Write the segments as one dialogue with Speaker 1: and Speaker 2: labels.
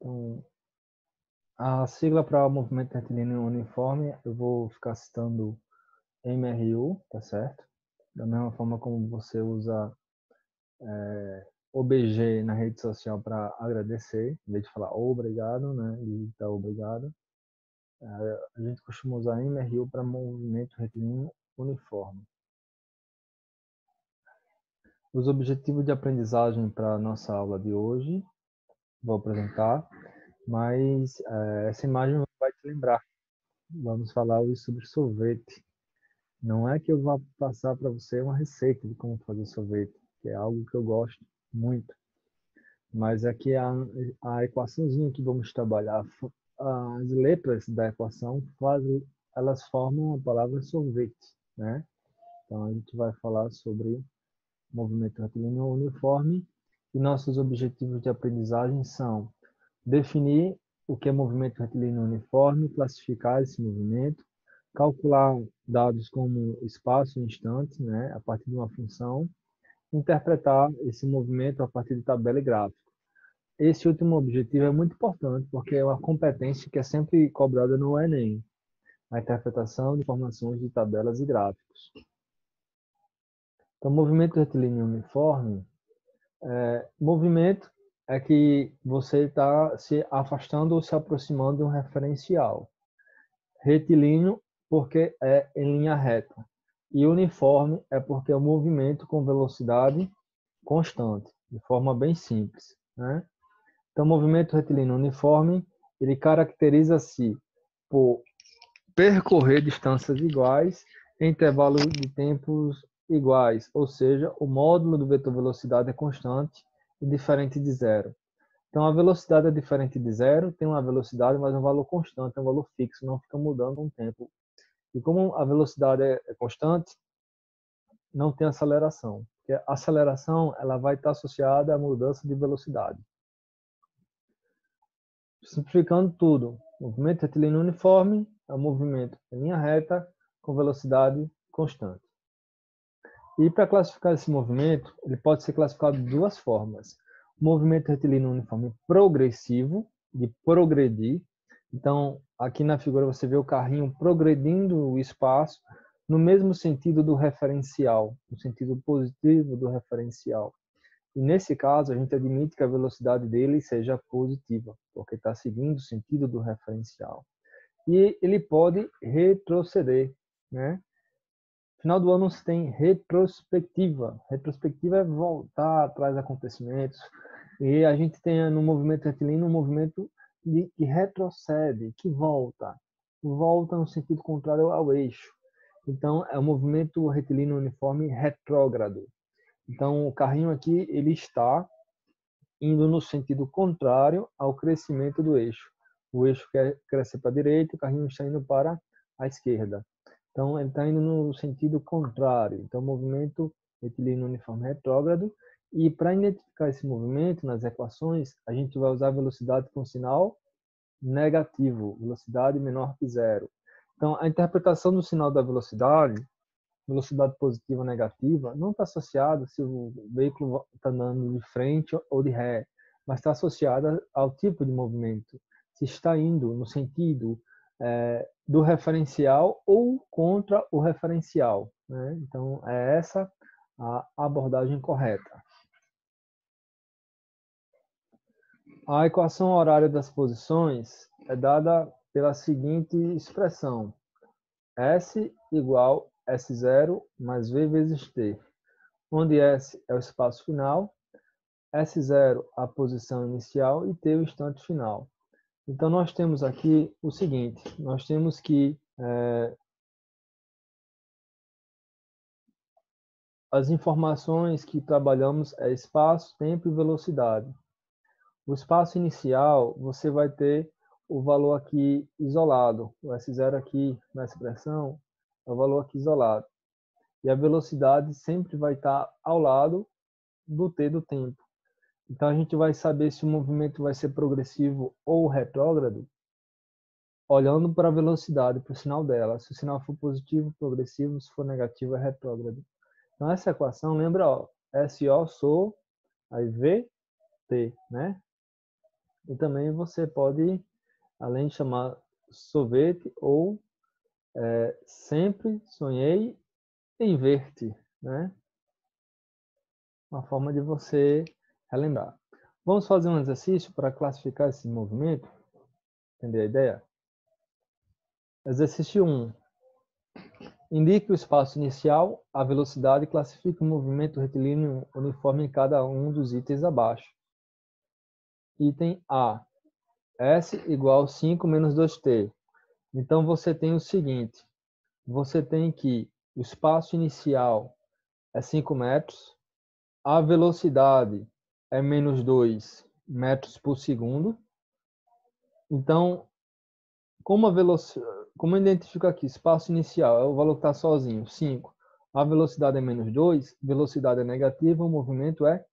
Speaker 1: Então, a sigla para o movimento retilíneo uniforme, eu vou ficar citando MRU, tá certo? Da mesma forma como você usa OBG na rede social para agradecer, em vez de falar obrigado, né? Digitar obrigado. A gente costuma usar MRU para movimento retilíneo uniforme. Os objetivos de aprendizagem para a nossa aula de hoje, vou apresentar, mas essa imagem vai te lembrar. Vamos falar hoje sobre sorvete. Não é que eu vá passar para você uma receita de como fazer sorvete, que é algo que eu gosto muito, mas é que a equaçãozinha que vamos trabalhar, as letras da equação elas formam a palavra sorvete, né? Então a gente vai falar sobre movimento retilíneo uniforme e nossos objetivos de aprendizagem são definir o que é movimento retilíneo uniforme, classificar esse movimento, calcular dados como espaço e instante, né, a partir de uma função, interpretar esse movimento a partir de tabela e gráfico. Esse último objetivo é muito importante porque é uma competência que é sempre cobrada no Enem, a interpretação de informações de tabelas e gráficos. Então, movimento retilíneo uniforme, movimento é que você está se afastando ou se aproximando de um referencial. Retilíneo, porque é em linha reta. E uniforme é porque é um movimento com velocidade constante, de forma bem simples, né? Então, o movimento retilíneo uniforme, ele caracteriza-se por percorrer distâncias iguais em intervalos de tempos iguais, ou seja, o módulo do vetor velocidade é constante e diferente de zero. Então, a velocidade é diferente de zero, tem uma velocidade, mas um valor constante, é um valor fixo, não fica mudando com o tempo. E como a velocidade é constante, não tem aceleração. Porque a aceleração ela vai estar associada à mudança de velocidade. Simplificando tudo, movimento retilíneo uniforme é um movimento em linha reta com velocidade constante. E para classificar esse movimento, ele pode ser classificado de duas formas. O movimento retilíneo uniforme progressivo, de progredir. Então, aqui na figura você vê o carrinho progredindo o espaço no mesmo sentido do referencial, no sentido positivo do referencial. E nesse caso, a gente admite que a velocidade dele seja positiva, porque está seguindo o sentido do referencial. E ele pode retroceder, né? No final do ano você tem retrospectiva. Retrospectiva é voltar atrás de acontecimentos. E a gente tem no movimento retilíneo um movimento que retrocede, que volta. Volta no sentido contrário ao eixo. Então, é um movimento retilíneo uniforme retrógrado. Então, o carrinho aqui ele está indo no sentido contrário ao crescimento do eixo. O eixo quer crescer para a direita, o carrinho está indo para a esquerda. Então, ele está indo no sentido contrário. Então, movimento retilíneo uniforme retrógrado. E para identificar esse movimento nas equações, a gente vai usar a velocidade com sinal negativo, velocidade menor que zero. Então, a interpretação do sinal da velocidade positiva ou negativa, não está associada se o veículo está andando de frente ou de ré, mas está associada ao tipo de movimento. Se está indo no sentido do referencial ou contra o referencial, né? Então, é essa a abordagem correta. A equação horária das posições é dada pela seguinte expressão: S igual S0 mais V vezes T, onde S é o espaço final, S0 a posição inicial e T o instante final. Então, nós temos aqui o seguinte, nós temos que as informações que trabalhamos é espaço, tempo e velocidade. O espaço inicial, você vai ter o valor aqui isolado, o S0 aqui na expressão é o valor aqui isolado. E a velocidade sempre vai estar ao lado do T do tempo. Então, a gente vai saber se o movimento vai ser progressivo ou retrógrado olhando para a velocidade, para o sinal dela. Se o sinal for positivo, progressivo, se for negativo, é retrógrado. Então, essa equação, lembra, ó, SO, sou, aí V, T, né? E também você pode, além de chamar sorvete ou sempre sonhei em ver-te, né? Uma forma de você relembrar. Vamos fazer um exercício para classificar esse movimento, entender a ideia? Exercício 1. Indique o espaço inicial, a velocidade e classifique o movimento retilíneo uniforme em cada um dos itens abaixo. Item A. S igual 5 menos 2t. Então, você tem o seguinte. Você tem que o espaço inicial é 5 metros, a velocidade é menos 2 metros por segundo. Então, como eu identifico aqui? Espaço inicial é o valor que está sozinho, 5. A velocidade é menos 2, velocidade é negativa, o movimento é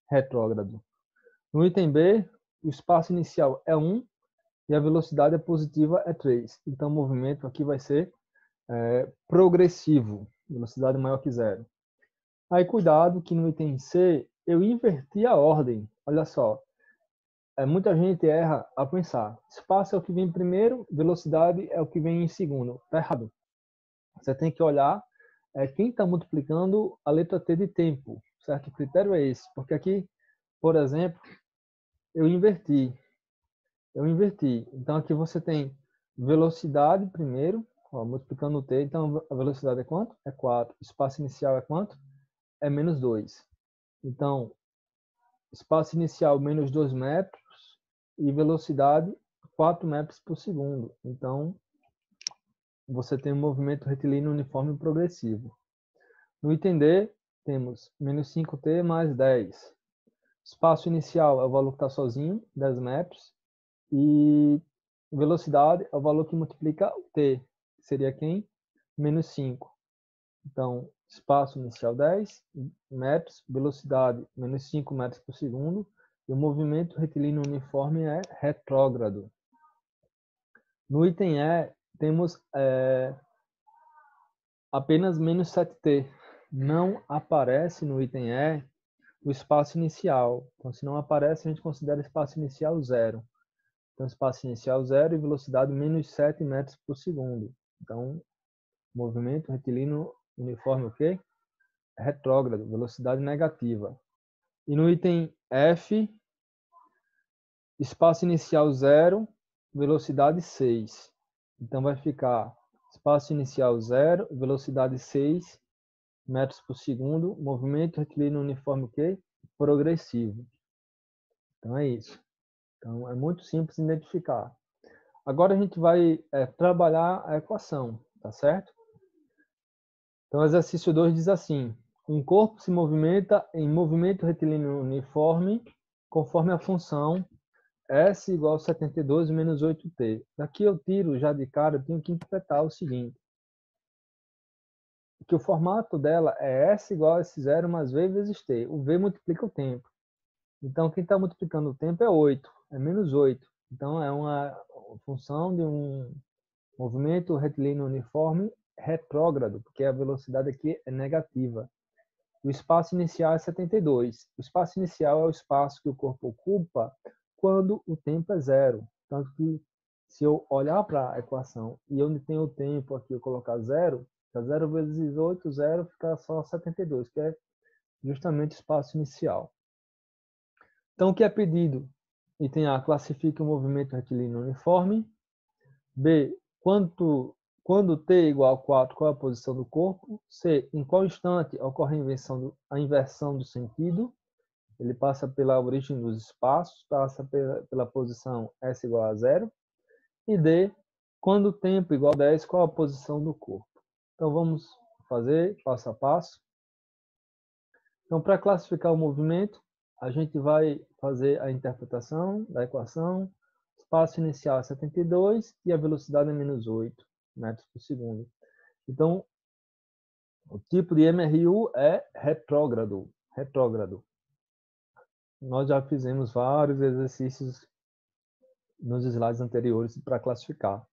Speaker 1: retrógrado. No item B, o espaço inicial é 1 e a velocidade é positiva é 3. Então, o movimento aqui vai ser progressivo, velocidade maior que 0. Aí, cuidado que no item C, eu inverti a ordem. Olha só, muita gente erra a pensar. Espaço é o que vem primeiro, velocidade é o que vem em segundo. Está errado. Você tem que olhar quem está multiplicando a letra T de tempo, certo? O critério é esse. Porque aqui, por exemplo, eu inverti. Então, aqui você tem velocidade primeiro, multiplicando o T. Então, a velocidade é quanto? É 4. Espaço inicial é quanto? É menos 2. Então, espaço inicial menos 2 metros e velocidade 4 metros por segundo. Então, você tem um movimento retilíneo uniforme progressivo. No item D, temos menos 5t mais 10. Espaço inicial é o valor que está sozinho, 10 metros. E velocidade é o valor que multiplica o t, que seria quem? Menos 5. Então, espaço inicial 10 metros, velocidade menos 5 metros por segundo, e o movimento retilíneo uniforme é retrógrado. No item E, temos apenas menos 7t. Não aparece no item E o espaço inicial. Então, se não aparece, a gente considera espaço inicial 0. Então, espaço inicial 0 e velocidade menos 7 metros por segundo. Então, movimento retilíneo uniforme o quê? Retrógrado, velocidade negativa. E no item F, espaço inicial 0, velocidade 6. Então, vai ficar espaço inicial 0, velocidade 6 metros por segundo, movimento retilíneo uniforme o quê? Progressivo. Então, é isso. Então, é muito simples identificar. Agora a gente vai trabalhar a equação, tá certo? Então, o exercício 2 diz assim: um corpo se movimenta em movimento retilíneo uniforme conforme a função S igual a 72 menos 8t. Daqui eu tiro já de cara, eu tenho que interpretar o seguinte: que o formato dela é S igual a S0 mais V vezes t. O V multiplica o tempo. Então, quem está multiplicando o tempo é 8, é menos 8. Então, é uma função de um movimento retilíneo uniforme retrógrado, porque a velocidade aqui é negativa. O espaço inicial é 72. O espaço inicial é o espaço que o corpo ocupa quando o tempo é 0. Tanto que, se eu olhar para a equação e onde tem o tempo aqui eu colocar 0, 0 vezes 8, 0 fica só 72, que é justamente o espaço inicial. Então, o que é pedido? Item A, classifique o movimento retilíneo uniforme. B, quando t é igual a 4, qual é a posição do corpo? C, em qual instante ocorre a inversão do sentido? Ele passa pela origem dos espaços, passa pela posição S igual a 0. E D, quando o tempo é igual a 10, qual a posição do corpo? Então, vamos fazer passo a passo. Então, para classificar o movimento, a gente vai fazer a interpretação da equação. Espaço inicial é 72 e a velocidade é menos 8 metros por segundo. Então, o tipo de MRU é retrógrado. Nós já fizemos vários exercícios nos slides anteriores para classificar.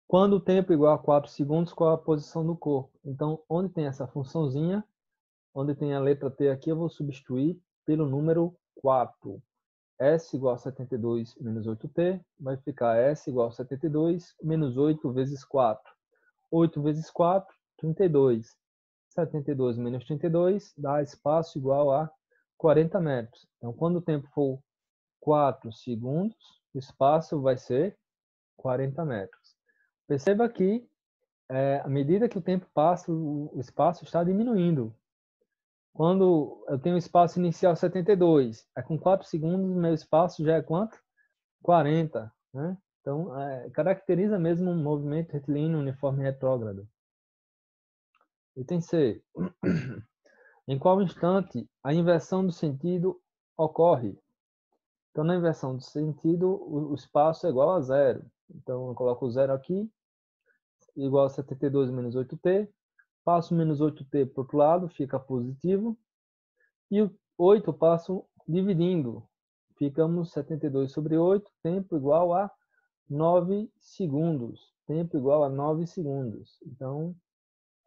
Speaker 1: Quando o tempo é igual a 4 segundos, qual a posição do corpo? Então, onde tem essa funçãozinha, onde tem a letra T aqui, eu vou substituir pelo número 4. S igual a 72 menos 8t, vai ficar S igual a 72 menos 8 vezes 4. 8 vezes 4, 32. 72 menos 32 dá espaço igual a 40 metros. Então, quando o tempo for 4 segundos, o espaço vai ser 40 metros. Perceba que, à medida que o tempo passa, o espaço está diminuindo. Quando eu tenho o espaço inicial 72, com 4 segundos, meu espaço já é quanto? 40, né? Então, caracteriza mesmo um movimento retilíneo uniforme retrógrado. Item C. Em qual instante a inversão do sentido ocorre? Então, na inversão do sentido, o espaço é igual a zero. Então, eu coloco o zero aqui, igual a 72 menos 8t. Passo menos 8t para o outro lado, fica positivo. E o 8 eu passo dividindo. Ficamos 72 sobre 8, tempo igual a 9 segundos. Tempo igual a 9 segundos. Então,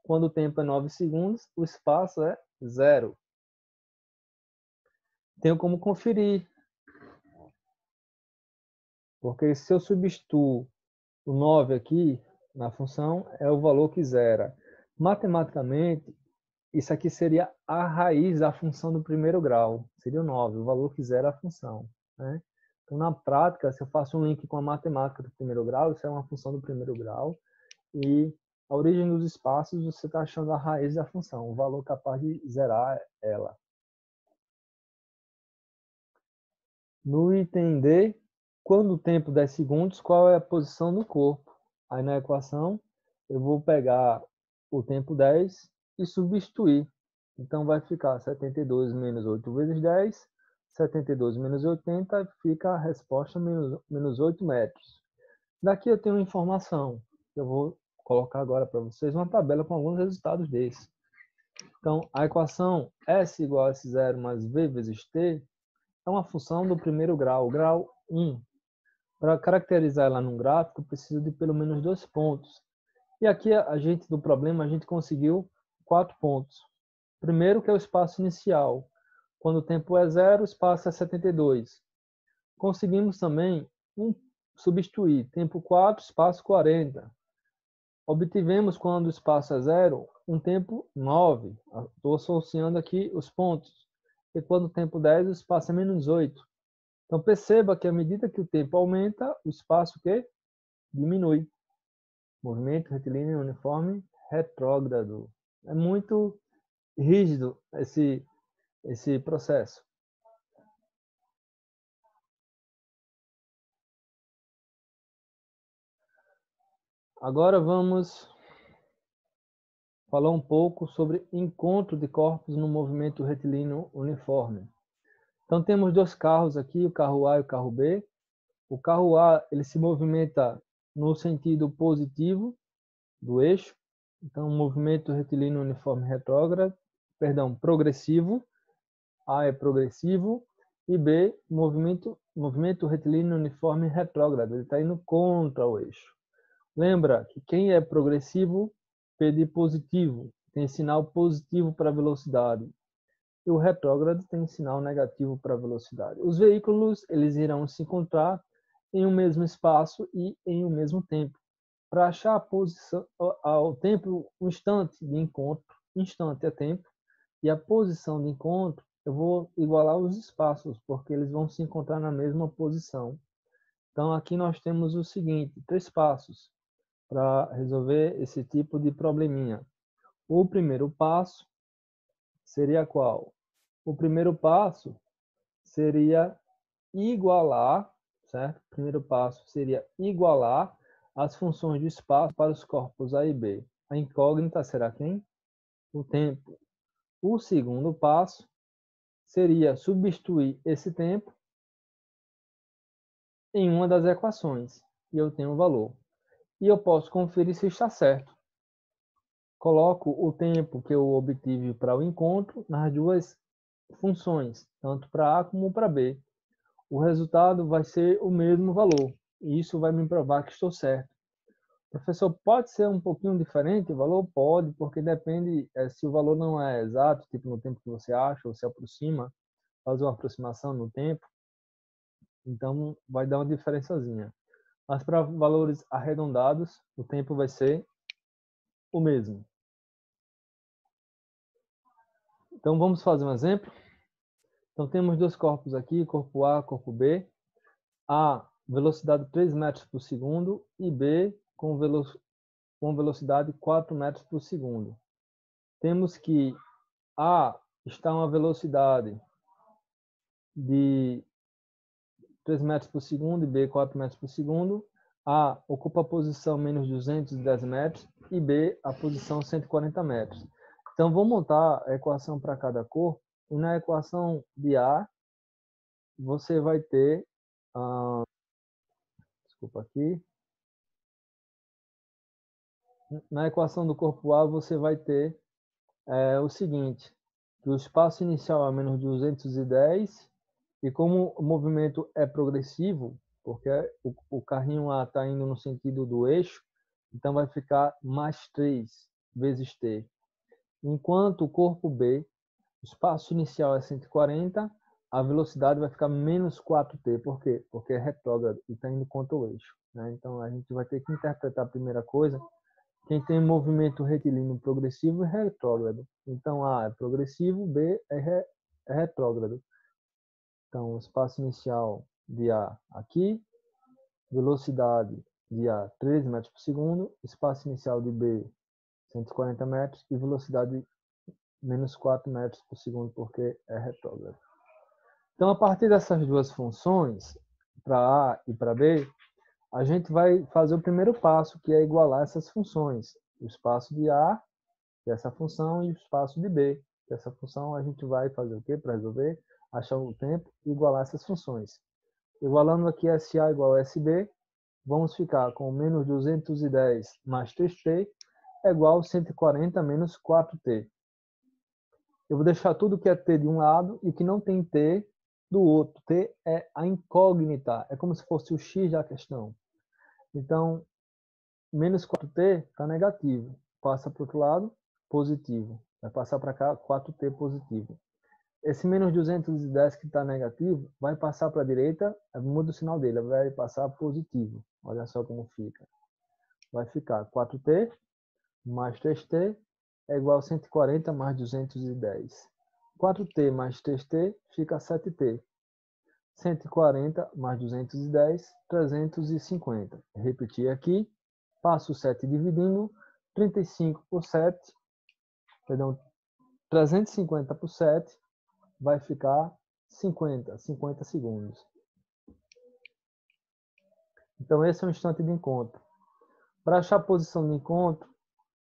Speaker 1: quando o tempo é 9 segundos, o espaço é zero. Tenho como conferir. Porque se eu substituo o 9 aqui na função, é o valor que zera. Matematicamente, isso aqui seria a raiz da função do primeiro grau. Seria o 9, o valor que zera a função, né? Então, na prática, se eu faço um link com a matemática do primeiro grau, isso é uma função do primeiro grau. E a origem dos espaços, você está achando a raiz da função, o valor capaz de zerar ela. No item D, quando o tempo 10 segundos, qual é a posição do corpo? Aí na equação, eu vou pegar o tempo 10 e substituir. Então vai ficar 72 menos 8 vezes 10, 72 menos 80, fica a resposta menos 8 metros. Daqui eu tenho uma informação. Eu vou colocar agora para vocês uma tabela com alguns resultados desses. Então, a equação S igual a S0 mais V vezes T é uma função do primeiro grau, grau 1. Para caracterizar ela num gráfico, eu preciso de pelo menos 2 pontos. E aqui, do problema, a gente conseguiu 4 pontos. Primeiro, que é o espaço inicial. Quando o tempo é 0, o espaço é 72. Conseguimos também substituir tempo 4, espaço 40. Obtivemos, quando o espaço é 0, um tempo 9. Estou associando aqui os pontos. E quando o tempo 10, o espaço é menos 8. Então, perceba que à medida que o tempo aumenta, o espaço que diminui. Movimento retilíneo uniforme retrógrado. É muito rígido esse processo. Agora vamos falar um pouco sobre encontro de corpos no movimento retilíneo uniforme. Então temos dois carros aqui, o carro A e o carro B. O carro A ele se movimenta no sentido positivo do eixo. Então, movimento retilíneo uniforme retrógrado, progressivo. A é progressivo. E B, movimento retilíneo uniforme retrógrado. Ele está indo contra o eixo. Lembra que quem é progressivo, P de positivo, tem sinal positivo para a velocidade. E o retrógrado tem sinal negativo para a velocidade. Os veículos eles irão se encontrar em um mesmo espaço e em um mesmo tempo. Para achar a posição, ao tempo, o instante de encontro, instante é tempo, e a posição de encontro, eu vou igualar os espaços, porque eles vão se encontrar na mesma posição. Então, aqui nós temos o seguinte, 3 passos para resolver esse tipo de probleminha. O primeiro passo seria qual? O primeiro passo seria igualar, certo? O primeiro passo seria igualar as funções de espaço para os corpos A e B. A incógnita será quem? O tempo. O segundo passo seria substituir esse tempo em uma das equações. E eu tenho o valor. E eu posso conferir se está certo. Coloco o tempo que eu obtive para o encontro nas duas funções, tanto para A como para B. O resultado vai ser o mesmo valor. E isso vai me provar que estou certo. Professor, pode ser um pouquinho diferente o valor? Pode, porque depende se o valor não é exato, tipo no tempo que você acha, ou se aproxima, faz uma aproximação no tempo. Então, vai dar uma diferençazinha. Mas para valores arredondados, o tempo vai ser o mesmo. Então, vamos fazer um exemplo. Então, temos dois corpos aqui, corpo A, corpo B. A, velocidade 3 metros por segundo e B, com velocidade 4 metros por segundo. Temos que A está a uma velocidade de 3 metros por segundo e B 4 metros por segundo. A ocupa a posição menos 210 metros e B a posição 140 metros. Então, vou montar a equação para cada corpo. E na equação de A, você vai ter... desculpa aqui. Na equação do corpo A, você vai ter o seguinte, que o espaço inicial é menos 210 e como o movimento é progressivo, porque o carrinho A está indo no sentido do eixo, então vai ficar mais 3 vezes T. Enquanto o corpo B, o espaço inicial é 140, a velocidade vai ficar menos 4T. Por quê? Porque é retrógrado e está indo contra o eixo, né? Então a gente vai ter que interpretar a primeira coisa. Quem tem movimento retilíneo progressivo é retrógrado. Então, A é progressivo, B é retrógrado. Então, o espaço inicial de A aqui, velocidade de A 13 metros por segundo, espaço inicial de B 140 metros e velocidade menos 4 metros por segundo, porque é retrógrado. Então, a partir dessas duas funções, para A e para B, a gente vai fazer o primeiro passo, que é igualar essas funções. O espaço de A, que é essa função, e o espaço de B, que é essa função. A gente vai fazer o quê para resolver? Achar o tempo e igualar essas funções. Igualando aqui SA igual a SB, vamos ficar com menos 210 mais 3T é igual a 140 menos 4T. Eu vou deixar tudo que é T de um lado e o que não tem T do outro. T é a incógnita, é como se fosse o X da questão. Então, menos 4T está negativo. Passa para o outro lado, positivo. Vai passar para cá, 4T positivo. Esse menos 210 que está negativo, vai passar para a direita, muda o sinal dele, vai passar positivo. Olha só como fica. Vai ficar 4T mais 3T é igual a 140 mais 210. 4T mais 3T fica 7T. 140 mais 210, 350. Repetir aqui. Passo o 7 dividindo. 35 por 7, perdão, 350 por 7 vai ficar 50 segundos. Então, esse é o instante de encontro. Para achar a posição de encontro,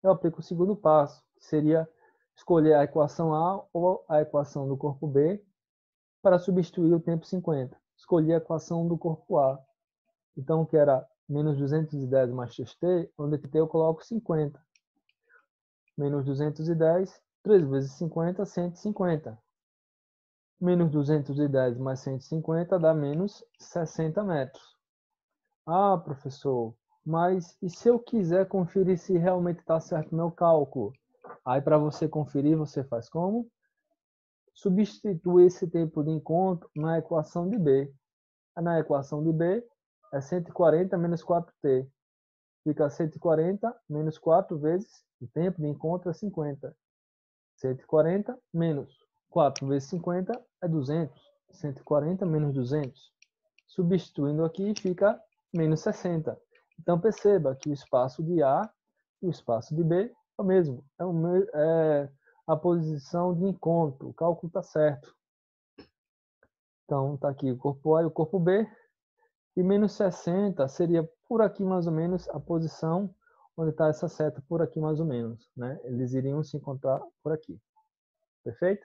Speaker 1: eu aplico o segundo passo, que seria escolher a equação A ou a equação do corpo B para substituir o tempo 50. Escolhi a equação do corpo A. Então, que era menos 210 mais XT, onde T eu coloco 50. Menos 210, 3 vezes 50, 150. Menos 210 mais 150 dá menos 60 metros. Ah, professor, mas e se eu quiser conferir se realmente está certo o meu cálculo? Aí, para você conferir, você faz como? Substitui esse tempo de encontro na equação de B. Na equação de B, é 140 menos 4T. Fica 140 menos 4 vezes o tempo de encontro é 50. 140 menos 4 vezes 50 é 200. 140 menos 200. Substituindo aqui, fica menos 60. Então, perceba que o espaço de A e o espaço de B é o mesmo. É a posição de encontro. O cálculo está certo. Então, está aqui o corpo A e o corpo B. E menos 60 seria por aqui mais ou menos a posição onde está essa seta, por aqui mais ou menos, né? Eles iriam se encontrar por aqui. Perfeito?